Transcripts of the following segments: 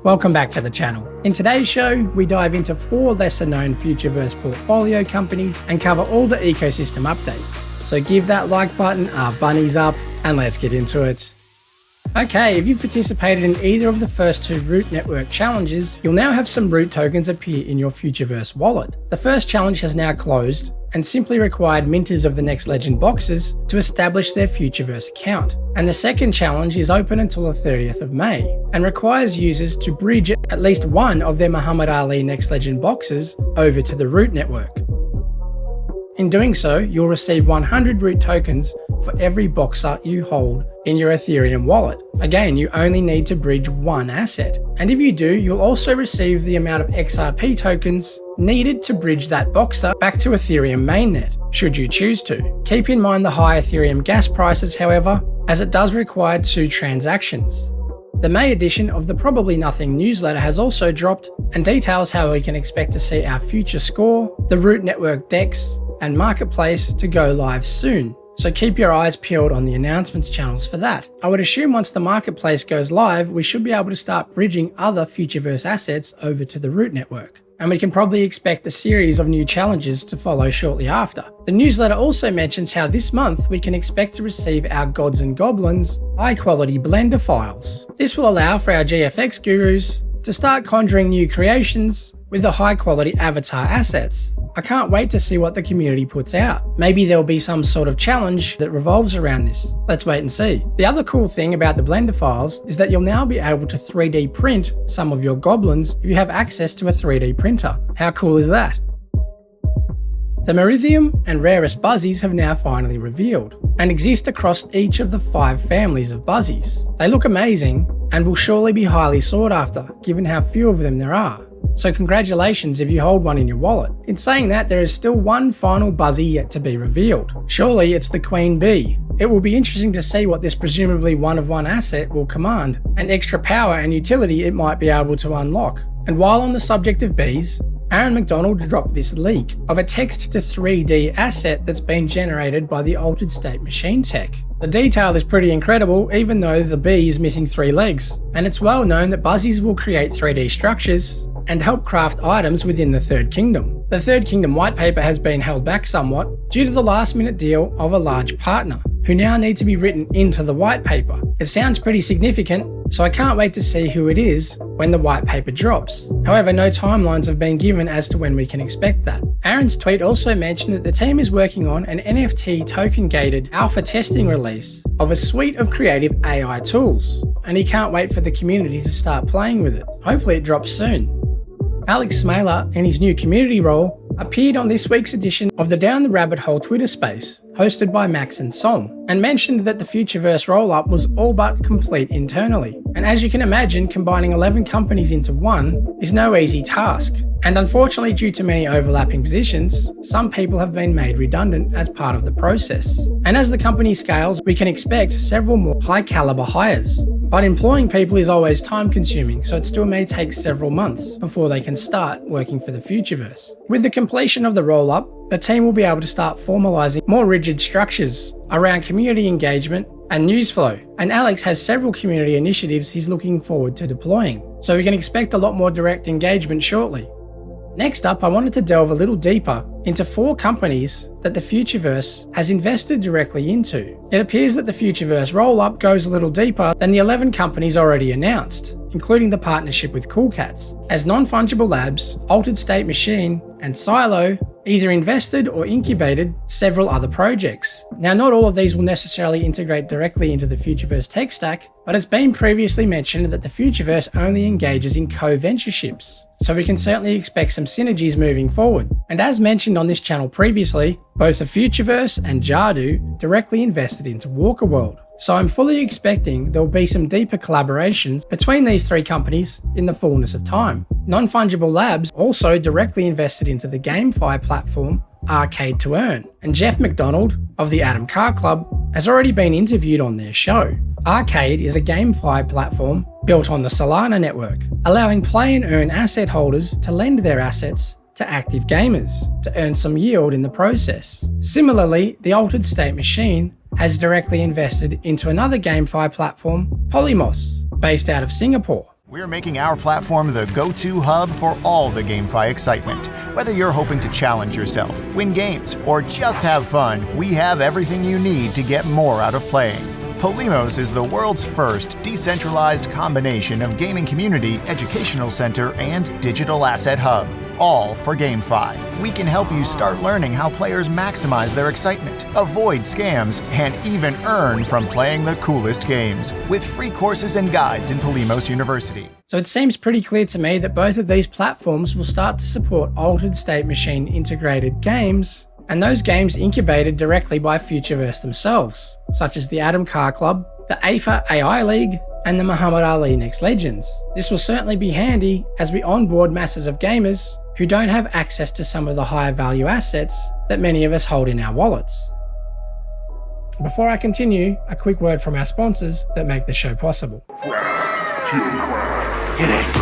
Welcome back to the channel. In today's show, we dive into 4 lesser known Futureverse portfolio companies and cover all the ecosystem updates. So give that like button our bunnies up and let's get into it. Okay, if you've participated in either of the first 2 Root Network challenges, you'll now have some Root tokens appear in your Futureverse wallet. The first challenge has now closed and simply required minters of the Next Legend boxes to establish their Futureverse account. And the second challenge is open until the 30th of May and requires users to bridge at least one of their Muhammad Ali Next Legend boxes over to the Root Network. In doing so, you'll receive 100 Root tokens for every boxer you hold in your Ethereum wallet. Again, you only need to bridge one asset. And if you do, you'll also receive the amount of XRP tokens needed to bridge that boxer back to Ethereum mainnet, should you choose to. Keep in mind the high Ethereum gas prices, however, as it does require 2 transactions. The May edition of the Probably Nothing newsletter has also dropped and details how we can expect to see our future score, the Root Network DEX, and Marketplace to go live soon. So keep your eyes peeled on the announcements channels for that. I would assume once the Marketplace goes live, we should be able to start bridging other Futureverse assets over to the Root Network. And we can probably expect a series of new challenges to follow shortly after. The newsletter also mentions how this month we can expect to receive our Gods and Goblins high quality Blender files. This will allow for our GFX gurus to start conjuring new creations with the high quality avatar assets. I can't wait to see what the community puts out. Maybe there'll be some sort of challenge that revolves around this. Let's wait and see. The other cool thing about the Blender files is that you'll now be able to 3D print some of your goblins if you have access to a 3D printer. How cool is that? The MYTHRIUM and rarest Buzzies have now finally revealed and exist across each of the 5 families of Buzzies. They look amazing and will surely be highly sought after given how few of them there are. So congratulations if you hold one in your wallet. In saying that, there is still one final Buzzy yet to be revealed. Surely it's the Queen Bee. It will be interesting to see what this presumably one-of-one asset will command, and extra power and utility it might be able to unlock. And while on the subject of bees, Aaron McDonald dropped this leak of a text to 3D asset that's been generated by the altered state machine tech. The detail is pretty incredible even though the bee is missing 3 legs, and it's well known that Buzzies will create 3D structures and help craft items within the Third Kingdom. The Third Kingdom whitepaper has been held back somewhat due to the last minute deal of a large partner, who now need to be written into the whitepaper. It sounds pretty significant, so I can't wait to see who it is when the whitepaper drops. However, no timelines have been given as to when we can expect that. Aaron's tweet also mentioned that the team is working on an NFT token-gated alpha testing release of a suite of creative AI tools, and he can't wait for the community to start playing with it. Hopefully it drops soon. Alex Smeele, in his new community role, appeared on this week's edition of the Down the Rabbit Hole Twitter space, hosted by Max and Song, and mentioned that the Futureverse rollup was all but complete internally. And as you can imagine, combining 11 companies into one is no easy task. And unfortunately, due to many overlapping positions, some people have been made redundant as part of the process. And as the company scales, we can expect several more high-caliber hires. But employing people is always time-consuming, so it still may take several months before they can start working for the Futureverse. With the completion of the roll-up, the team will be able to start formalising more rigid structures around community engagement and news flow. And Alex has several community initiatives he's looking forward to deploying, so we can expect a lot more direct engagement shortly. Next up, I wanted to delve a little deeper into 4 companies that the Futureverse has invested directly into. It appears that the Futureverse roll-up goes a little deeper than the 11 companies already announced, including the partnership with Cool Cats, as Non-Fungible Labs, Altered State Machine, and Silo either invested or incubated several other projects. Now, not all of these will necessarily integrate directly into the Futureverse tech stack, but it's been previously mentioned that the Futureverse only engages in co-ventureships, so we can certainly expect some synergies moving forward. And as mentioned on this channel previously, both the Futureverse and Jadu directly invested into Walker World. So I'm fully expecting there will be some deeper collaborations between these 3 companies in the fullness of time. Non-Fungible Labs also directly invested into the GameFi platform Arcade to Earn, and Jeff McDonald of the Atom Car Club has already been interviewed on their show. Arcade is a GameFi platform built on the Solana network, allowing play and earn asset holders to lend their assets to active gamers to earn some yield in the process. Similarly, the Altered State Machine has directly invested into another GameFi platform, Polemos, based out of Singapore. We're making our platform the go-to hub for all the GameFi excitement. Whether you're hoping to challenge yourself, win games, or just have fun, we have everything you need to get more out of playing. Polemos is the world's first decentralized combination of gaming community, educational center, and digital asset hub. All for GameFi. We can help you start learning how players maximize their excitement, avoid scams, and even earn from playing the coolest games with free courses and guides in Polemos University. So it seems pretty clear to me that both of these platforms will start to support altered state machine integrated games, and those games incubated directly by Futureverse themselves, such as the Atom Car Club, the AFA AI League, and the Muhammad Ali Next Legends. This will certainly be handy as we onboard masses of gamers who don't have access to some of the higher value assets that many of us hold in our wallets. Before I continue, a quick word from our sponsors that make the show possible. Hit it.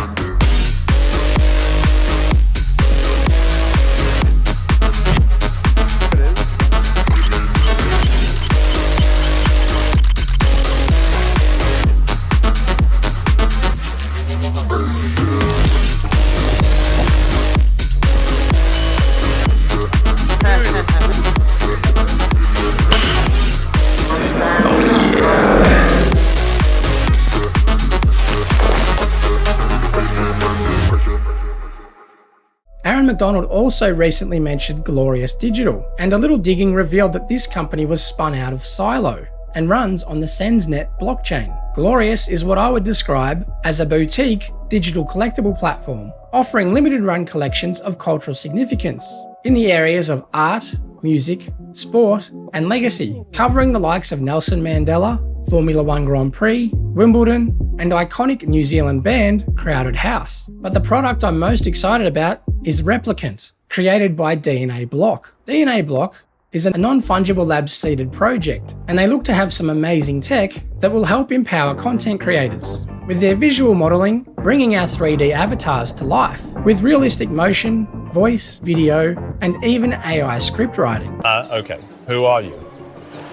McDonald also recently mentioned Glorious Digital, and a little digging revealed that this company was spun out of Silo and runs on the SensNet blockchain. Glorious is what I would describe as a boutique digital collectible platform, offering limited run collections of cultural significance in the areas of art, music, sport, and legacy, covering the likes of Nelson Mandela, Formula One Grand Prix, Wimbledon, and iconic New Zealand band Crowded House. But the product I'm most excited about is Replikant, created by DNA Block. DNA Block is a non-fungible labs seeded project, and they look to have some amazing tech that will help empower content creators, with their visual modeling bringing our 3D avatars to life, with realistic motion, voice, video, and even AI script writing. Okay, who are you?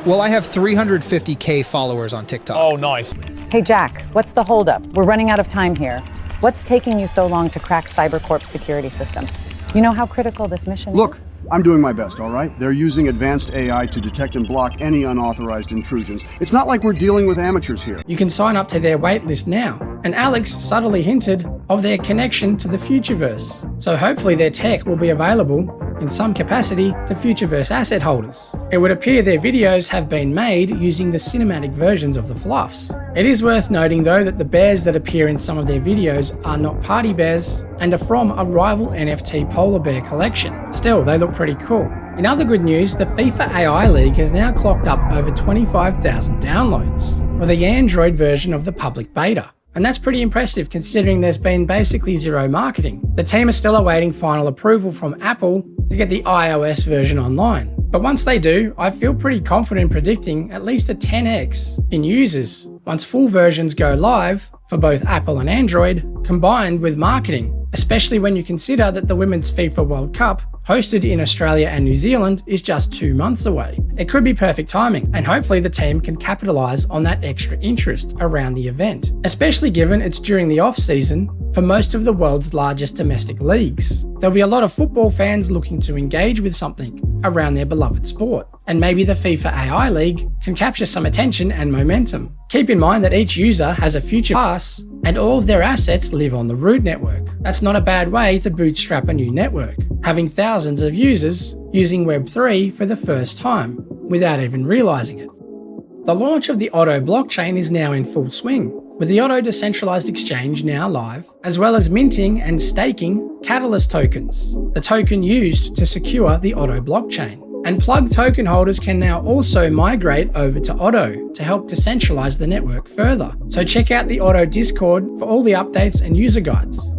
Well, I have 350K followers on TikTok. Oh, nice. Hey, Jack, what's the holdup? We're running out of time here. What's taking you so long to crack CyberCorp's security system? You know how critical this mission is? Look, I'm doing my best, all right? They're using advanced AI to detect and block any unauthorized intrusions. It's not like we're dealing with amateurs here. You can sign up to their waitlist now, and Alex subtly hinted of their connection to the Futureverse. So hopefully their tech will be available in some capacity to Futureverse asset holders. It would appear their videos have been made using the cinematic versions of the fluffs. It is worth noting though that the bears that appear in some of their videos are not party bears and are from a rival NFT polar bear collection. Still, they look pretty cool. In other good news, the FIFA AI League has now clocked up over 25,000 downloads for the Android version of the public beta. And that's pretty impressive considering there's been basically zero marketing. The team is still awaiting final approval from Apple to get the iOS version online. But once they do, I feel pretty confident predicting at least a 10x in users once full versions go live for both Apple and Android, combined with marketing, especially when you consider that the Women's FIFA World Cup, hosted in Australia and New Zealand, is just 2 months away. It could be perfect timing, and hopefully the team can capitalise on that extra interest around the event, especially given it's during the off-season for most of the world's largest domestic leagues. There'll be a lot of football fans looking to engage with something around their beloved sport, and maybe the FIFA AI League can capture some attention and momentum. Keep in mind that each user has a future pass, and all of their assets live on the root network. That's not a bad way to bootstrap a new network, having thousands of users using Web3 for the first time, without even realising it. The launch of the OTTO blockchain is now in full swing, with the OTTO decentralized exchange now live, as well as minting and staking Catalyst tokens, the token used to secure the OTTO blockchain. And Plug token holders can now also migrate over to OTTO to help decentralize the network further. So check out the OTTO Discord for all the updates and user guides.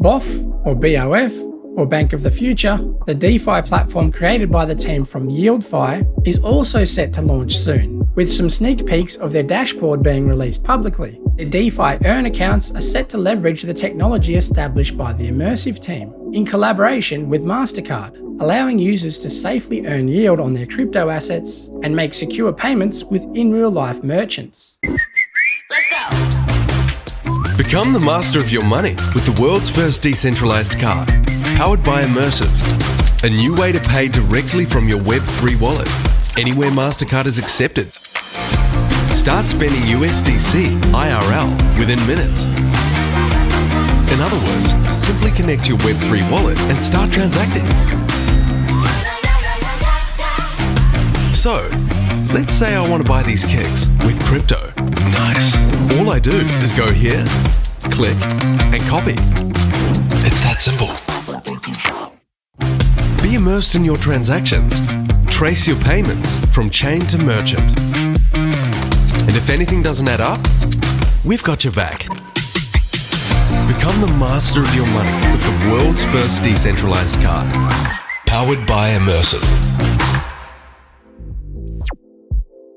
BoF, or BoF, or Bank of the Future, the DeFi platform created by the team from YieldFi, is also set to launch soon, with some sneak peeks of their dashboard being released publicly. Their DeFi earn accounts are set to leverage the technology established by the Immersive team, in collaboration with MasterCard, allowing users to safely earn yield on their crypto assets and make secure payments with in real life merchants. Let's go! Become the master of your money with the world's first decentralized card, powered by Immersive. A new way to pay directly from your Web3 wallet, anywhere MasterCard is accepted. Start spending USDC IRL within minutes. In other words, simply connect your Web3 wallet and start transacting. So, let's say I want to buy these kicks with crypto. Nice. All I do is go here, click, and copy. It's that simple. Be immersed in your transactions. Trace your payments from chain to merchant. And if anything doesn't add up, we've got your back. Become the master of your money with the world's first decentralized card, powered by Immersive.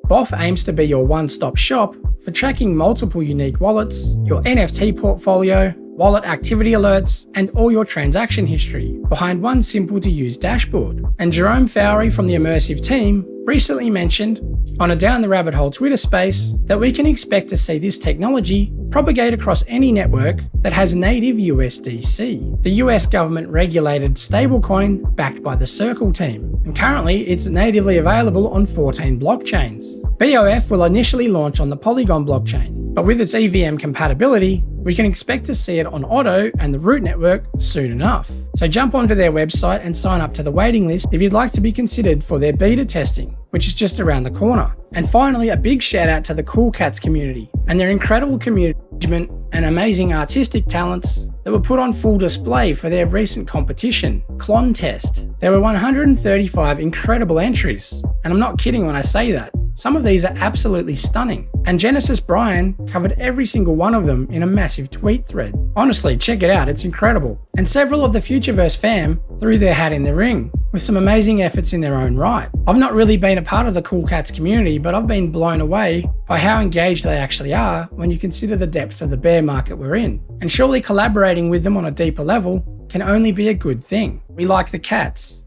BoF aims to be your one-stop shop for tracking multiple unique wallets, your NFT portfolio, wallet activity alerts, and all your transaction history behind one simple-to-use dashboard. And Jerome Fowry from the Immersive team recently mentioned on a Down the Rabbit Hole Twitter space that we can expect to see this technology propagate across any network that has native USDC, the US government-regulated stablecoin backed by the Circle team, and currently it's natively available on 14 blockchains. BoF will initially launch on the Polygon blockchain, but with its EVM compatibility, we can expect to see it on OTTO and the Root network soon enough. So jump onto their website and sign up to the waiting list if you'd like to be considered for their beta testing, which is just around the corner. And finally, a big shout out to the Cool Cats community and their incredible community management and amazing artistic talents that were put on full display for their recent competition, CLONTEST. There were 135 incredible entries, and I'm not kidding when I say that. Some of these are absolutely stunning, and Genesis Brian covered every single one of them in a massive tweet thread. Honestly, check it out, it's incredible. And several of the Futureverse fam threw their hat in the ring, with some amazing efforts in their own right. I've not really been a part of the Cool Cats community, but I've been blown away by how engaged they actually are when you consider the depth of the bear market we're in. And surely collaborating with them on a deeper level can only be a good thing. We like the cats.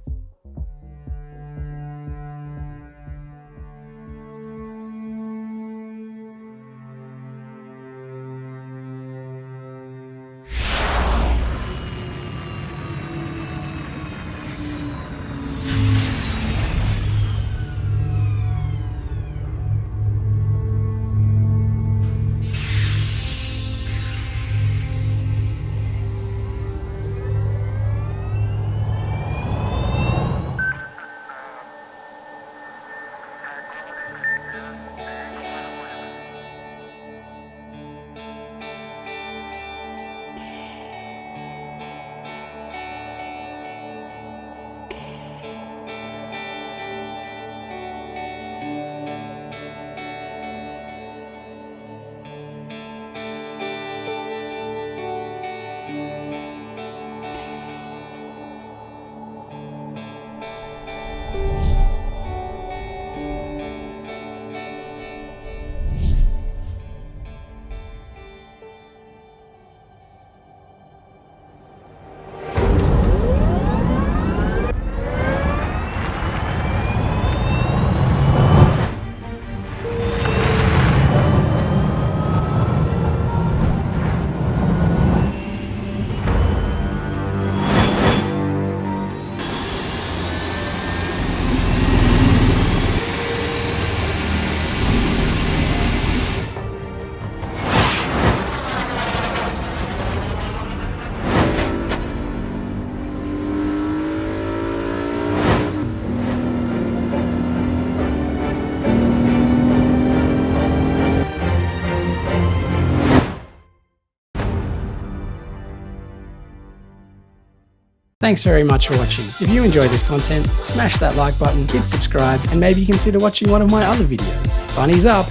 Thanks very much for watching. If you enjoyed this content, smash that like button, hit subscribe, and maybe consider watching one of my other videos. Bunnies up!